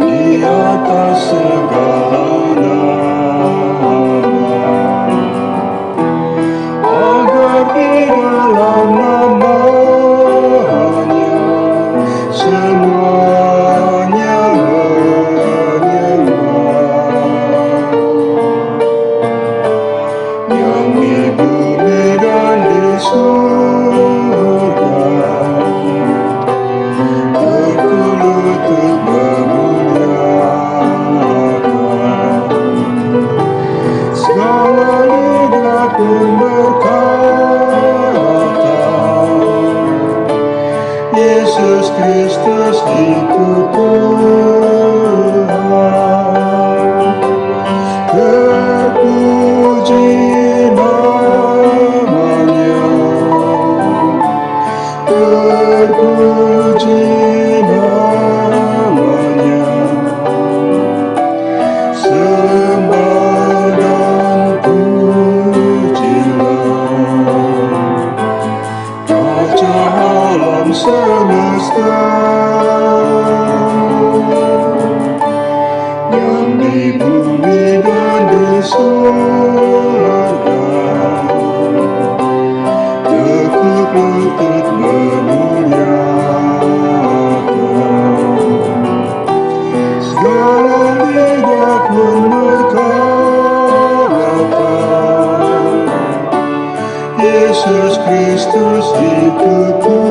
di atas segala agar di dalam namanya semuanya menyembah, yang di bumi dan di surga berlutut memuliakan. Segala lidah pun berkata, Yesus Kristus itu Tuhan. Terpuji namanya, terpuji namanya, sembah dan pujilah Raja alam semesta, yang di bumi dan di surga tekuk lutut memuliakan. Segala lidah pun berkata, Yesus Kristus itu Tuhan.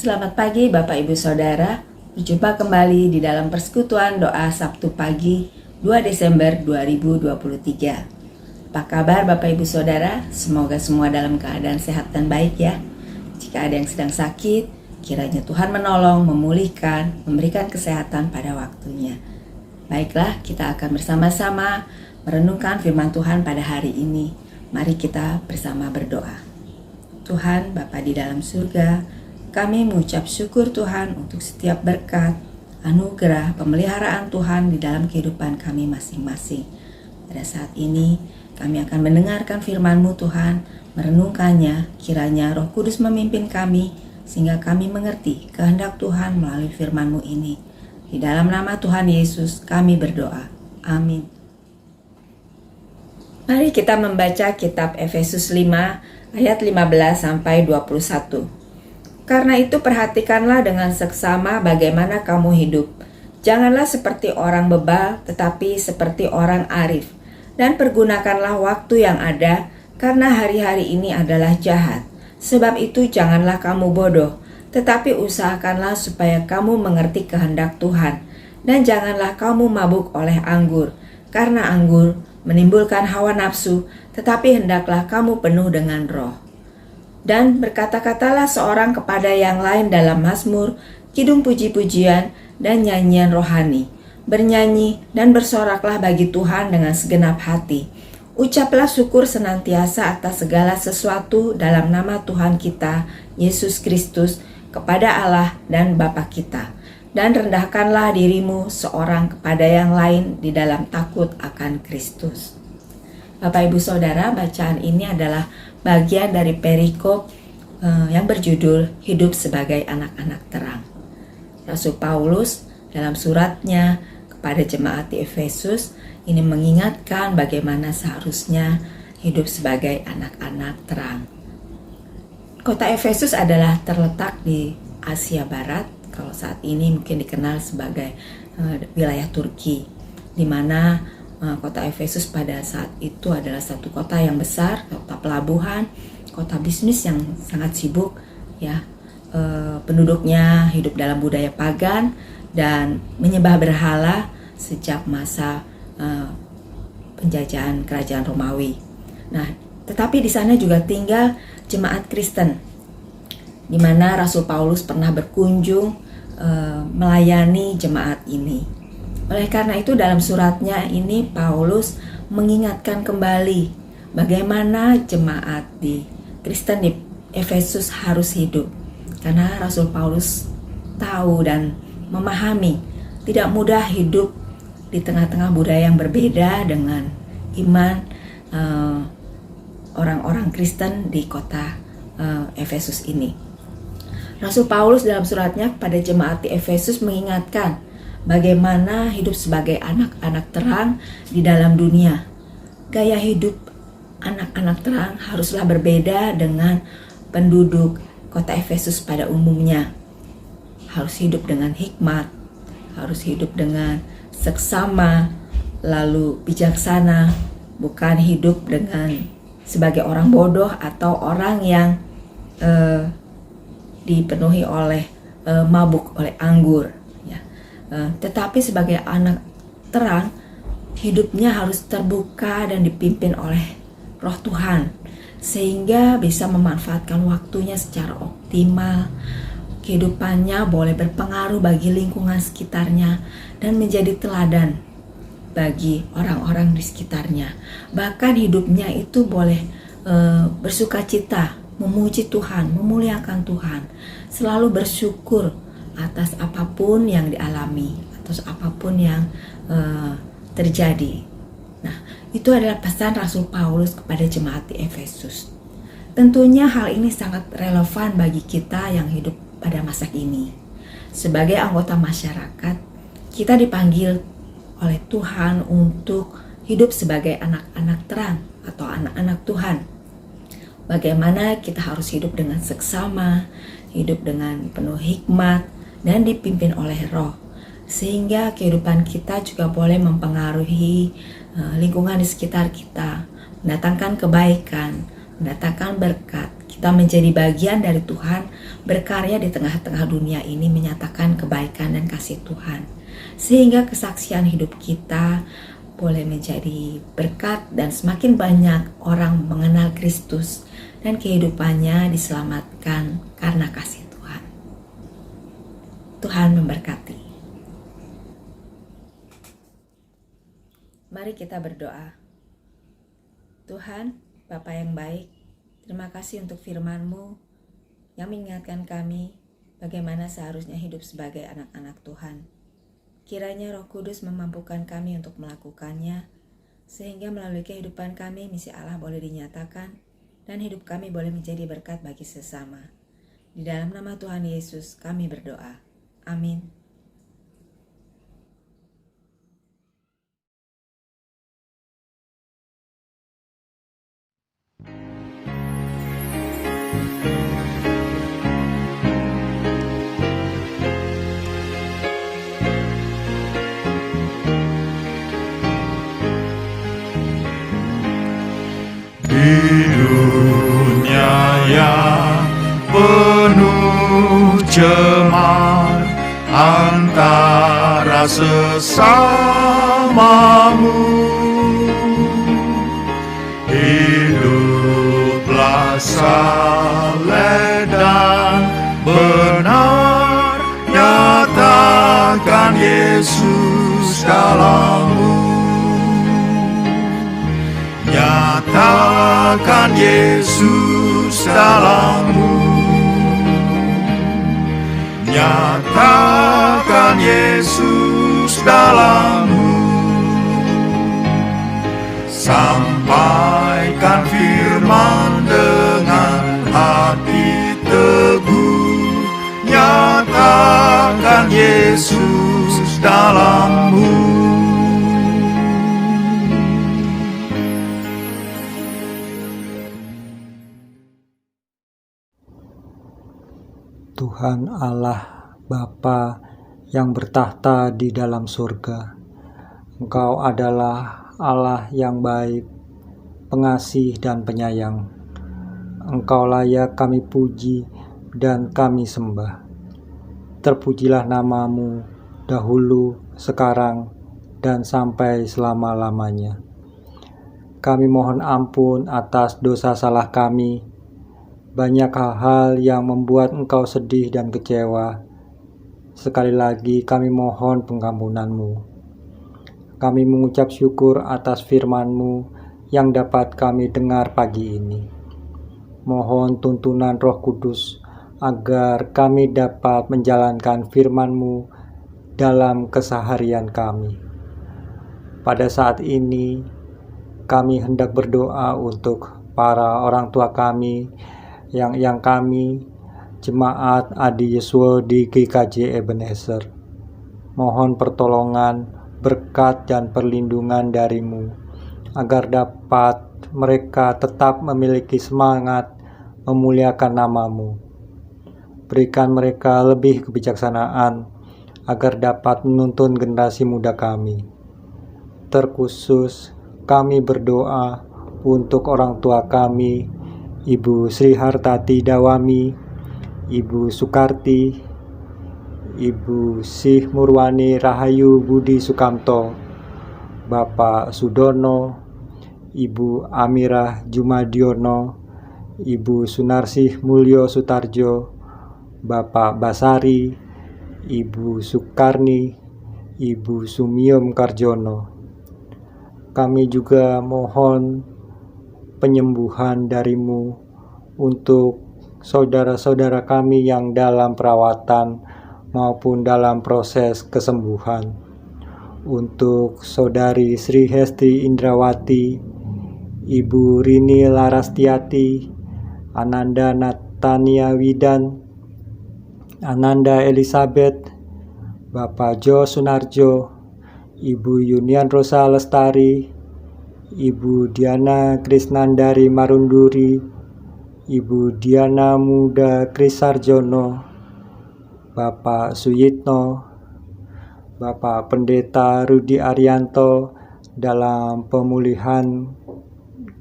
Selamat pagi Bapak Ibu Saudara. Berjumpa kembali di dalam persekutuan doa Sabtu pagi 2 Desember 2023. Apa kabar Bapak Ibu Saudara? Semoga semua dalam keadaan sehat dan baik ya. Jika ada yang sedang sakit, kiranya Tuhan menolong, memulihkan, memberikan kesehatan pada waktunya. Baiklah, kita akan bersama-sama merenungkan firman Tuhan pada hari ini. Mari kita bersama berdoa. Tuhan Bapa di dalam surga, kami mengucap syukur Tuhan untuk setiap berkat, anugerah, pemeliharaan Tuhan di dalam kehidupan kami masing-masing. Pada saat ini, kami akan mendengarkan firman-Mu Tuhan, merenungkannya, kiranya Roh Kudus memimpin kami, sehingga kami mengerti kehendak Tuhan melalui firman-Mu ini. Di dalam nama Tuhan Yesus, kami berdoa. Amin. Mari kita membaca kitab Efesus 5, ayat 15-21. Karena itu perhatikanlah dengan seksama bagaimana kamu hidup. Janganlah seperti orang bebal, tetapi seperti orang arif. Dan pergunakanlah waktu yang ada, karena hari-hari ini adalah jahat. Sebab itu janganlah kamu bodoh, tetapi usahakanlah supaya kamu mengerti kehendak Tuhan. Dan janganlah kamu mabuk oleh anggur, karena anggur menimbulkan hawa nafsu, tetapi hendaklah kamu penuh dengan Roh. Dan berkata-katalah seorang kepada yang lain dalam mazmur, kidung puji-pujian, dan nyanyian rohani. Bernyanyi dan bersoraklah bagi Tuhan dengan segenap hati. Ucaplah syukur senantiasa atas segala sesuatu dalam nama Tuhan kita, Yesus Kristus, kepada Allah dan Bapa kita. Dan rendahkanlah dirimu seorang kepada yang lain di dalam takut akan Kristus. Bapak Ibu Saudara, bacaan ini adalah bagian dari perikop yang berjudul Hidup sebagai Anak-anak Terang. Rasul Paulus dalam suratnya kepada jemaat di Efesus ini mengingatkan bagaimana seharusnya hidup sebagai anak-anak terang. Kota Efesus adalah terletak di Asia Barat, kalau saat ini mungkin dikenal sebagai wilayah Turki, di mana kota Efesus pada saat itu adalah satu kota yang besar, kota pelabuhan, kota bisnis yang sangat sibuk ya. Penduduknya hidup dalam budaya pagan dan menyembah berhala sejak masa penjajahan kerajaan Romawi. Nah, tetapi di sana juga tinggal jemaat Kristen, di mana Rasul Paulus pernah berkunjung melayani jemaat ini. Oleh karena itu dalam suratnya ini Paulus mengingatkan kembali bagaimana jemaat di Kristen di Efesus harus hidup. Karena Rasul Paulus tahu dan memahami tidak mudah hidup di tengah-tengah budaya yang berbeda dengan iman orang-orang Kristen di kota Efesus ini. Rasul Paulus dalam suratnya kepada jemaat di Efesus mengingatkan bagaimana hidup sebagai anak-anak terang di dalam dunia. Gaya hidup anak-anak terang haruslah berbeda dengan penduduk kota Efesus pada umumnya. Harus hidup dengan hikmat, harus hidup dengan seksama, lalu bijaksana, bukan hidup dengan sebagai orang bodoh atau orang yang dipenuhi oleh mabuk oleh anggur, ya. Tetapi sebagai anak terang, hidupnya harus terbuka dan dipimpin oleh Roh Tuhan, sehingga bisa memanfaatkan waktunya secara optimal. Kehidupannya boleh berpengaruh bagi lingkungan sekitarnya dan menjadi teladan bagi orang-orang di sekitarnya. Bahkan hidupnya itu boleh bersukacita, memuji Tuhan, memuliakan Tuhan, selalu bersyukur atas apapun yang dialami, atas apapun yang terjadi. Nah, itu adalah pesan Rasul Paulus kepada jemaat di Efesus. Tentunya hal ini sangat relevan bagi kita yang hidup pada masa kini. Sebagai anggota masyarakat, kita dipanggil oleh Tuhan untuk hidup sebagai anak-anak terang atau anak-anak Tuhan. Bagaimana kita harus hidup dengan seksama, hidup dengan penuh hikmat, dan dipimpin oleh Roh, sehingga kehidupan kita juga boleh mempengaruhi lingkungan di sekitar kita, mendatangkan kebaikan, mendatangkan berkat. Kita menjadi bagian dari Tuhan, berkarya di tengah-tengah dunia ini, menyatakan kebaikan dan kasih Tuhan, sehingga kesaksian hidup kita boleh menjadi berkat dan semakin banyak orang mengenal Kristus dan kehidupannya diselamatkan karena kasih Tuhan. Tuhan memberkati. Mari kita berdoa. Tuhan, Bapa yang baik, terima kasih untuk firman-Mu yang mengingatkan kami bagaimana seharusnya hidup sebagai anak-anak Tuhan. Kiranya Roh Kudus memampukan kami untuk melakukannya, sehingga melalui kehidupan kami misi Allah boleh dinyatakan dan hidup kami boleh menjadi berkat bagi sesama. Di dalam nama Tuhan Yesus kami berdoa. Amin. Di dunia yang penuh cemar antara sesamamu, hiduplah saleh dan benar, nyatakan Yesus dalammu. Nyatakan Yesus dalammu. Nyatakan Yesus dalammu. Sampaikan firman dengan hati teguh. Nyatakan Yesus dalammu. Tuhan Allah Bapa yang bertahta di dalam surga, Engkau adalah Allah yang baik, pengasih dan penyayang. Engkau layak kami puji dan kami sembah. Terpujilah namamu dahulu, sekarang, dan sampai selama-lamanya. Kami mohon ampun atas dosa salah kami. Banyak hal-hal yang membuat Engkau sedih dan kecewa. Sekali lagi kami mohon pengampunan-Mu. Kami mengucap syukur atas firman-Mu yang dapat kami dengar pagi ini. Mohon tuntunan Roh Kudus agar kami dapat menjalankan firman-Mu dalam keseharian kami. Pada saat ini, kami hendak berdoa untuk para orang tua kami, yang kami, Jemaat Adi Yesua di GKJ Ebenezer. Mohon pertolongan, berkat dan perlindungan dari-Mu, agar dapat mereka tetap memiliki semangat memuliakan nama-Mu. Berikan mereka lebih kebijaksanaan, agar dapat menuntun generasi muda kami. Terkhusus, kami berdoa untuk orang tua kami, Ibu Sri Hartati Dawami, Ibu Sukarti, Ibu Sih Murwani Rahayu Budi Sukamto, Bapak Sudono, Ibu Amirah Jumadiono, Ibu Sunarsih Mulyo Sutarjo, Bapak Basari, Ibu Sukarni, Ibu Sumiom Karjono. Kami juga mohon penyembuhan dari-Mu untuk saudara-saudara kami yang dalam perawatan maupun dalam proses kesembuhan. Untuk Saudari Sri Hesti Indrawati, Ibu Rini Larastiati, Ananda Natania Widan, Ananda Elizabeth, Bapak Jo Sunarjo, Ibu Yunian Rosa Lestari, Ibu Diana Krisnandari Marunduri, Ibu Diana Muda Krisarjono, Bapak Suyitno, Bapak Pendeta Rudi Arianto dalam pemulihan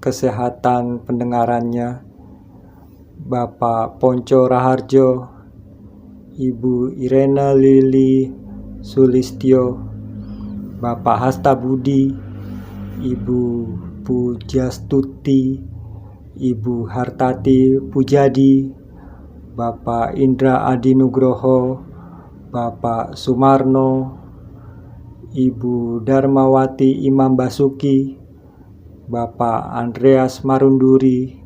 kesehatan pendengarannya, Bapak Ponco Raharjo, Ibu Irena Lili Sulistyo, Bapak Hasta Budi, Ibu Pujastuti, Ibu Hartati Pujadi, Bapak Indra Adi Nugroho, Bapak Sumarno, Ibu Darmawati Imam Basuki, Bapak Andreas Marunduri,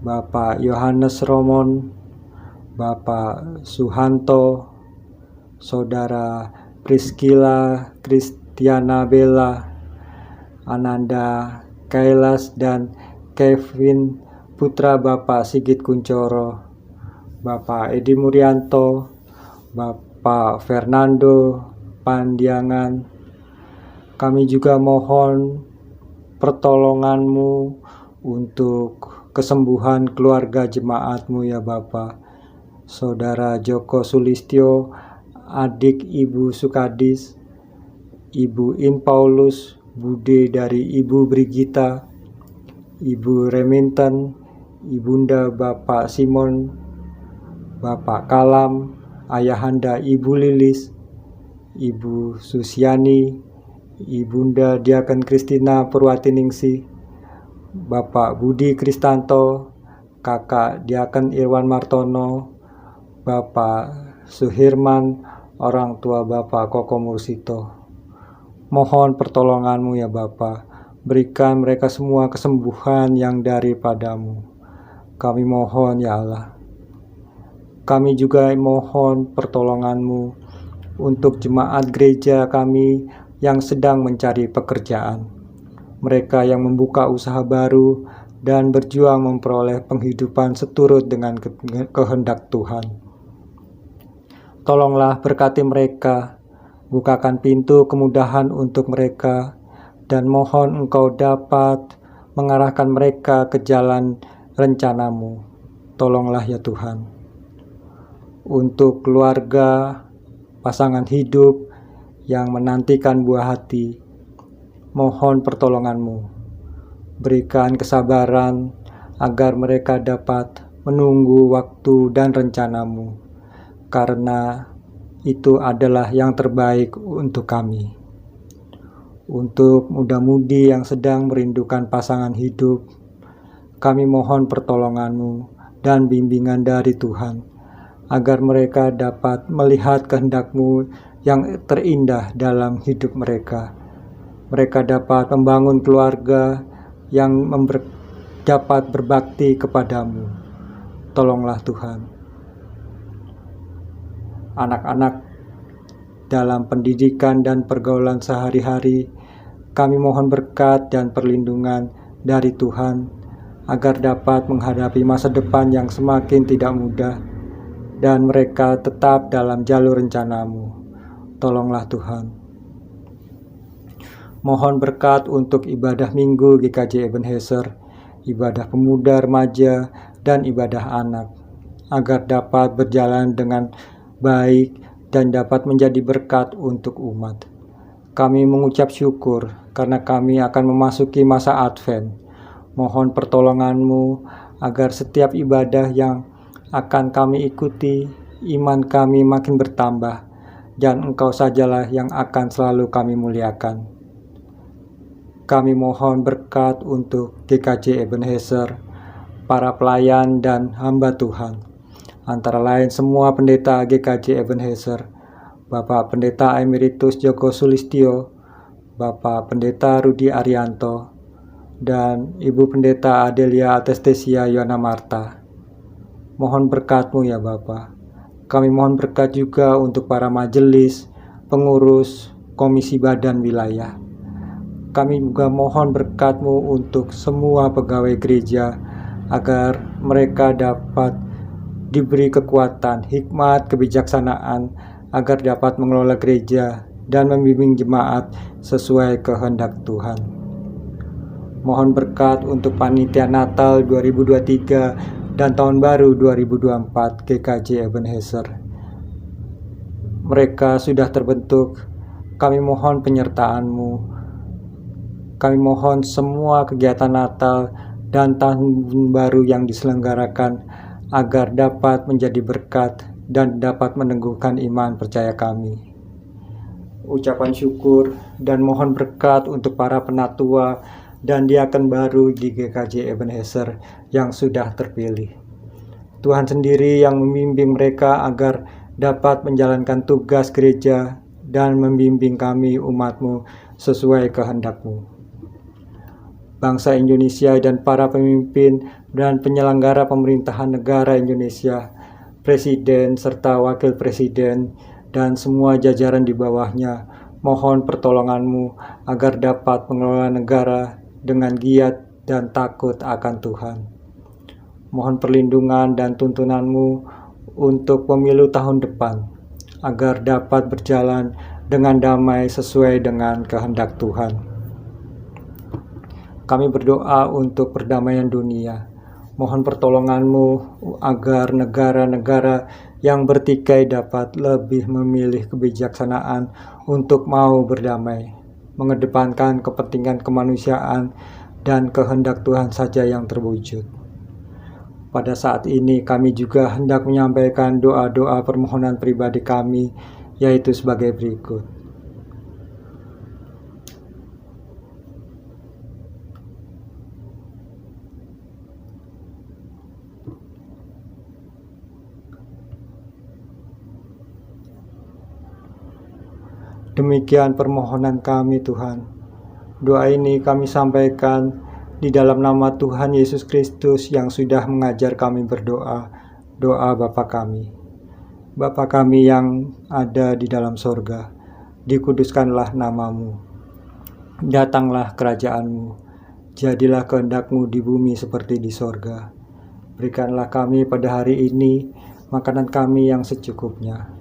Bapak Yohanes Romon, Bapak Suhanto, Saudara Priscilla Kristiana Bella, Ananda Kailas dan Kevin putra Bapak Sigit Kuncoro, Bapak Edi Murianto, Bapak Fernando Pandiangan. Kami juga mohon pertolongan-Mu untuk kesembuhan keluarga jemaat-Mu ya Bapak. Saudara Joko Sulistyo, adik Ibu Sukadis, Ibu In Paulus, Bude dari Ibu Brigita, Ibu Remington, Ibunda Bapak Simon, Bapak Kalam, Ayahanda Ibu Lilis, Ibu Susiani, Ibunda Diaken Kristina Purwatiningsih, Bapak Budi Kristanto, Kakak Diaken Irwan Martono, Bapak Suhirman, orang tua Bapak Koko Mursito. Mohon pertolongan-Mu ya Bapa, berikan mereka semua kesembuhan yang daripada-Mu. Kami mohon ya Allah. Kami juga mohon pertolongan-Mu untuk jemaat gereja kami yang sedang mencari pekerjaan. Mereka yang membuka usaha baru dan berjuang memperoleh penghidupan seturut dengan kehendak Tuhan. Tolonglah berkati mereka, bukakan pintu kemudahan untuk mereka, dan mohon Engkau dapat mengarahkan mereka ke jalan rencana-Mu. Tolonglah ya Tuhan. Untuk keluarga, pasangan hidup yang menantikan buah hati, mohon pertolongan-Mu. Berikan kesabaran agar mereka dapat menunggu waktu dan rencana-Mu, karena itu adalah yang terbaik untuk kami. Untuk muda-mudi yang sedang merindukan pasangan hidup, kami mohon pertolongan-Mu dan bimbingan dari Tuhan, agar mereka dapat melihat kehendak-Mu yang terindah dalam hidup mereka. Mereka dapat membangun keluarga yang dapat berbakti kepadamu. Tolonglah Tuhan. Anak-anak dalam pendidikan dan pergaulan sehari-hari, Kami mohon berkat dan perlindungan dari Tuhan, agar dapat menghadapi masa depan yang semakin tidak mudah, dan mereka tetap dalam jalur rencana-Mu. Tolonglah Tuhan. Mohon berkat untuk ibadah minggu GKJ Ebenezer, ibadah pemuda remaja, dan ibadah anak, agar dapat berjalan dengan baik dan dapat menjadi berkat untuk umat. Kami mengucap syukur karena kami akan memasuki masa Advent. Mohon pertolongan-Mu agar setiap ibadah yang akan kami ikuti, iman kami makin bertambah, dan Engkau sajalah yang akan selalu kami muliakan. Kami mohon berkat untuk GKJ Ebenezer, para pelayan dan hamba Tuhan, antara lain semua pendeta GKJ Ebenezer, Bapak Pendeta Emeritus Joko Sulistyo, Bapak Pendeta Rudi Arianto, dan Ibu Pendeta Adelia Atestesia Yohana Marta. Mohon berkat-Mu ya Bapa. Kami mohon berkat juga untuk para majelis, pengurus, komisi badan wilayah. Kami juga mohon berkat-Mu untuk semua pegawai gereja, agar mereka dapat diberi kekuatan, hikmat, kebijaksanaan, agar dapat mengelola gereja dan membimbing jemaat sesuai kehendak Tuhan. Mohon berkat untuk panitia Natal 2023 dan Tahun Baru 2024 GKJ Ebenezer. Mereka sudah terbentuk. Kami mohon penyertaan-Mu. Kami mohon semua kegiatan Natal dan Tahun Baru yang diselenggarakan agar dapat menjadi berkat dan dapat meneguhkan iman percaya kami. Ucapan syukur dan mohon berkat untuk para penatua dan diaken baru di GKJ Ebenezer yang sudah terpilih. Tuhan sendiri yang membimbing mereka agar dapat menjalankan tugas gereja dan membimbing kami umat-Mu sesuai kehendak-Mu. Bangsa Indonesia dan para pemimpin dan penyelenggara pemerintahan negara Indonesia, Presiden serta Wakil Presiden, dan semua jajaran di bawahnya, mohon pertolongan-Mu agar dapat mengelola negara dengan giat dan takut akan Tuhan. Mohon perlindungan dan tuntunan-Mu untuk pemilu tahun depan, agar dapat berjalan dengan damai sesuai dengan kehendak Tuhan. Kami berdoa untuk perdamaian dunia. Mohon pertolongan-Mu agar negara-negara yang bertikai dapat lebih memilih kebijaksanaan untuk mau berdamai, mengedepankan kepentingan kemanusiaan dan kehendak Tuhan saja yang terwujud. Pada saat ini kami juga hendak menyampaikan doa-doa permohonan pribadi kami, yaitu sebagai berikut. Demikian permohonan kami Tuhan. Doa ini kami sampaikan di dalam nama Tuhan Yesus Kristus yang sudah mengajar kami berdoa. Doa Bapa kami. Bapa kami yang ada di dalam sorga, dikuduskanlah nama-Mu. Datanglah kerajaan-Mu. Jadilah kehendak-Mu di bumi seperti di sorga. Berikanlah kami pada hari ini makanan kami yang secukupnya.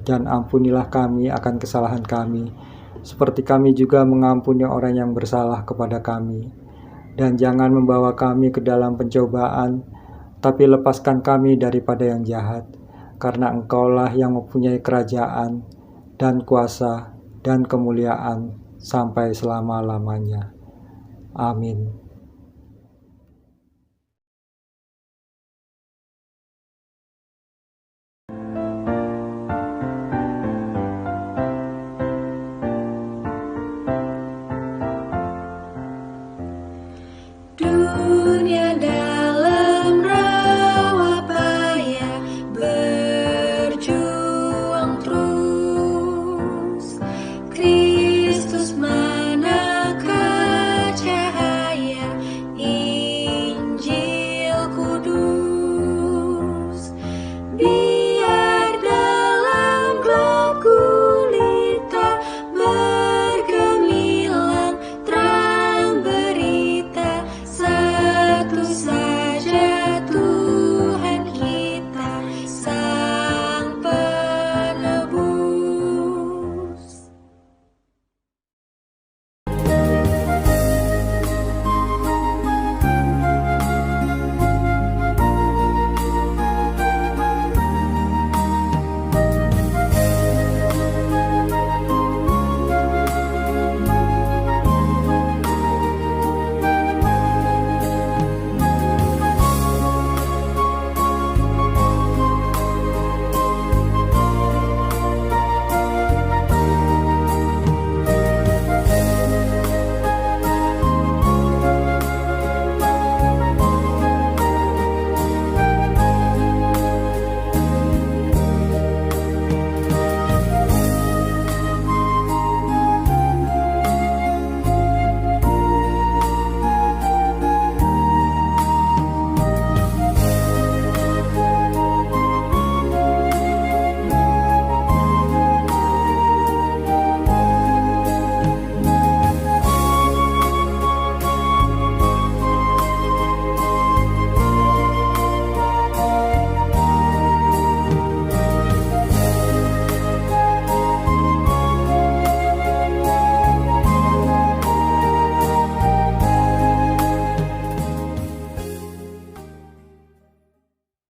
Dan ampunilah kami akan kesalahan kami, seperti kami juga mengampuni orang yang bersalah kepada kami. Dan jangan membawa kami ke dalam pencobaan, tapi lepaskan kami daripada yang jahat, karena Engkaulah yang mempunyai kerajaan, dan kuasa, dan kemuliaan, sampai selama-lamanya. Amin.